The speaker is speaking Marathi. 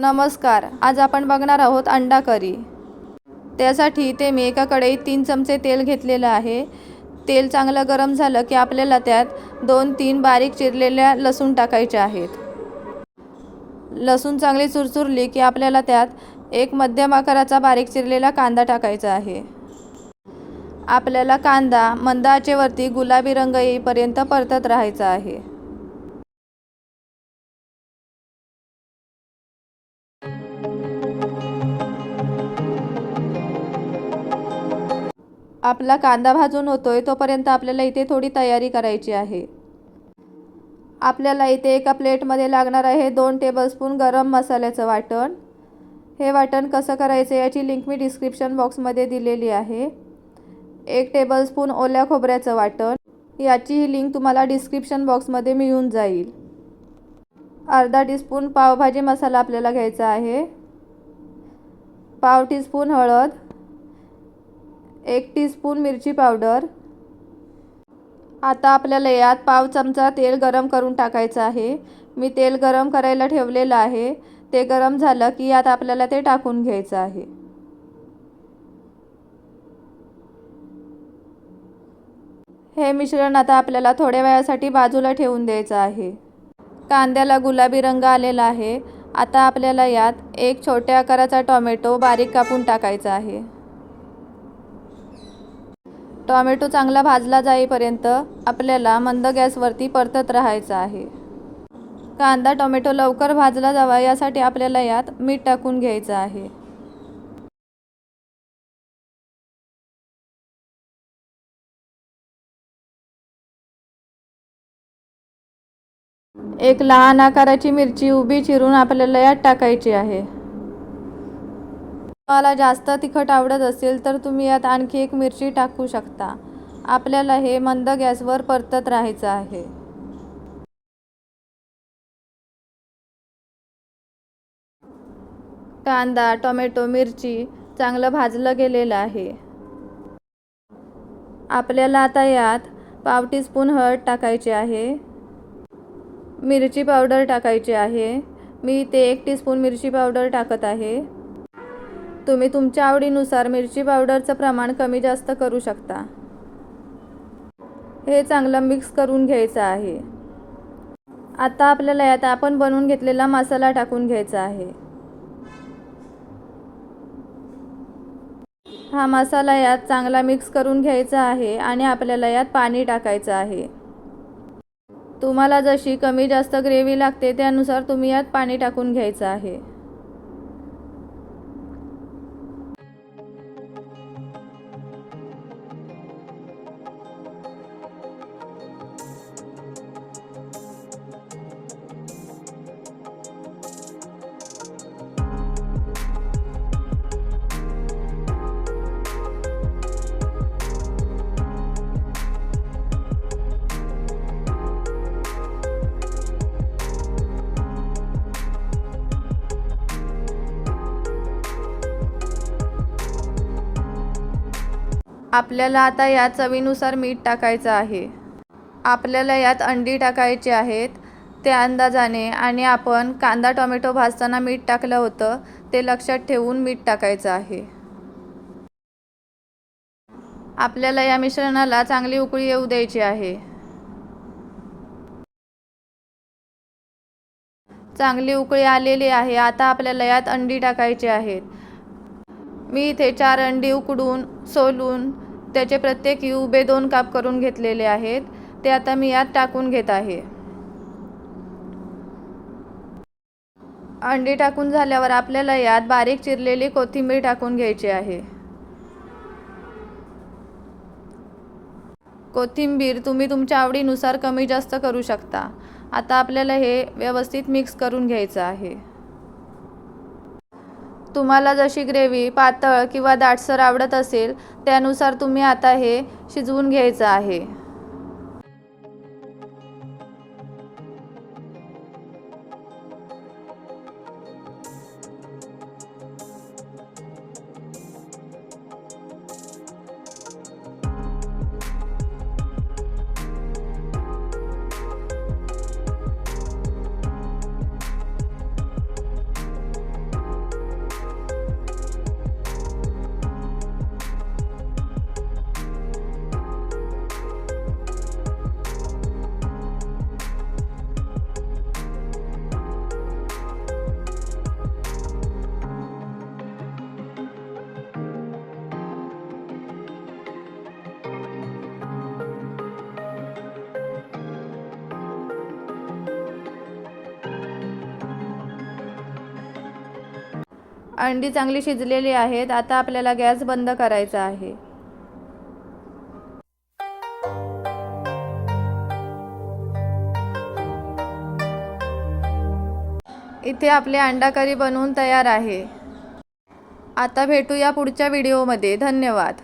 नमस्कार. आज आपण बघणार आहोत अंडा करी. त्यासाठी इथे मी एका कढईत 3 चमचे तेल घेतलेलं आहे. तेल चांगलं गरम झालं की आपल्याला त्यात 2-3 बारीक चिरलेल्या लसूण टाकायचे आहेत. लसूण चांगली चुरचुरली की आपल्याला त्यात एक मध्यम आकाराचा बारीक चिरलेला कांदा टाकायचा आहे. आपल्याला कांदा मंद आचेवरती गुलाबी रंग येईपर्यंत परतत राहायचा आहे. आपला कांदा भाजून होतोय तोपर्यंत आपल्याला इथे थोडी तयारी करायची आहे. आपल्याला इथे एका प्लेटमध्ये लागणार आहे 2 टेबलस्पून गरम मसाल्याचं वाटण. हे वाटण कसं करायचं याची लिंक मी डिस्क्रिप्शन बॉक्समध्ये दिलेली आहे. 1 टेबलस्पून ओल्या खोबऱ्याचं वाटण, याचीही लिंक तुम्हाला डिस्क्रिप्शन बॉक्समध्ये मिळून जाईल. अर्धा टीस्पून पावभाजी मसाला आपल्याला घ्यायचा आहे. पाव टीस्पून हळद, 1 टीस्पून मिरची पावडर. आता आपल्याला यात पाव चमचा तेल गरम करून टाकायचं आहे. मी तेल गरम करायला ठेवलेलं आहे. ते गरम झालं की यात आपल्याला ते टाकून घ्यायचं आहे. हे मिश्रण आता आपल्याला थोड्या वेळासाठी बाजूला ठेवून द्यायचं आहे. कांद्याला गुलाबी रंग आलेला आहे. आता आपल्याला यात एक छोट्या आकाराचा टोमॅटो बारीक कापून टाकायचा आहे. टोमॅटो चांगला भाजला जाईपर्यंत आपल्याला मंद गॅसवरती परतत राहायचं आहे. कांदा टोमॅटो लवकर भाजला जावा यासाठी आपल्याला यात मीठ टाकून घ्यायचं आहे. एक लहान आकाराची मिरची उभी चिरून आपल्याला यात टाकायची आहे. तुम्हाला जास्त तिखट आवडत असेल तर तुम्ही यात आणखी एक मिरची टाकू शकता. आपल्याला हे मंद गॅसवर परतत राहायचं आहे. कांदा, टोमॅटो, मिरची चांगलं भाजलं गेलेलं आहे. आपल्याला आता यात पाव टीस्पून हळद टाकायची आहे. मिरची पावडर टाकायची आहे. मी इथे 1 टीस्पून मिरची पावडर टाकत आहे. तुम्ही तुमच्या आवडीनुसार मिरची पावडरचं प्रमाण कमी जास्त करू शकता. हे चांगलं मिक्स करून घ्यायचं आहे. आता आपल्याला यात आपण बनवून घेतलेला मसाला टाकून घ्यायचा आहे. हा मसाला यात चांगला मिक्स करून घ्यायचा आहे आणि आपल्याला यात पाणी टाकायचं आहे. तुम्हाला जशी कमी जास्त ग्रेव्ही लागते त्यानुसार तुम्ही यात पाणी टाकून घ्यायचं आहे. आपल्याला आता यात चवीनुसार मीठ टाकायचं आहे. आपल्याला यात अंडी टाकायची आहेत त्या अंदाजाने आणि आपण कांदा टोमॅटो भाजताना मीठ टाकलं होतं ते लक्षात ठेवून मीठ टाकायचं आहे. आपल्याला या मिश्रणाला चांगली उकळी येऊ द्यायची आहे. चांगली उकळी आलेली आहे. आता आपल्याला यात अंडी टाकायची आहेत. मी इथे 4 अंडी उकडून सोलून त्याचे प्रत्येकी उभे 2 काप करून घेतलेले आहेत. ते आता मी यात टाकून घेत आहे. अंडी टाकून झाल्यावर आपल्याला यात बारीक चिरलेली कोथिंबीर टाकून घ्यायची आहे. कोथिंबीर तुम्ही तुमच्या आवडीनुसार कमी जास्त करू शकता. आता आपल्याला हे व्यवस्थित मिक्स करून घ्यायचं आहे. तुम्हाला जशी ग्रेव्ही पातळ किंवा दाटसर आवडत असेल त्यानुसार तुम्ही आता हे शिजवून घ्यायचं आहे. अंडी चांगली शिजलेली आहेत. आता आपल्याला गॅस बंद करायचा आहे. इथे आपले अंडा करी बनवून तयार आहे. आता भेटूया पुढच्या व्हिडिओमध्ये. धन्यवाद.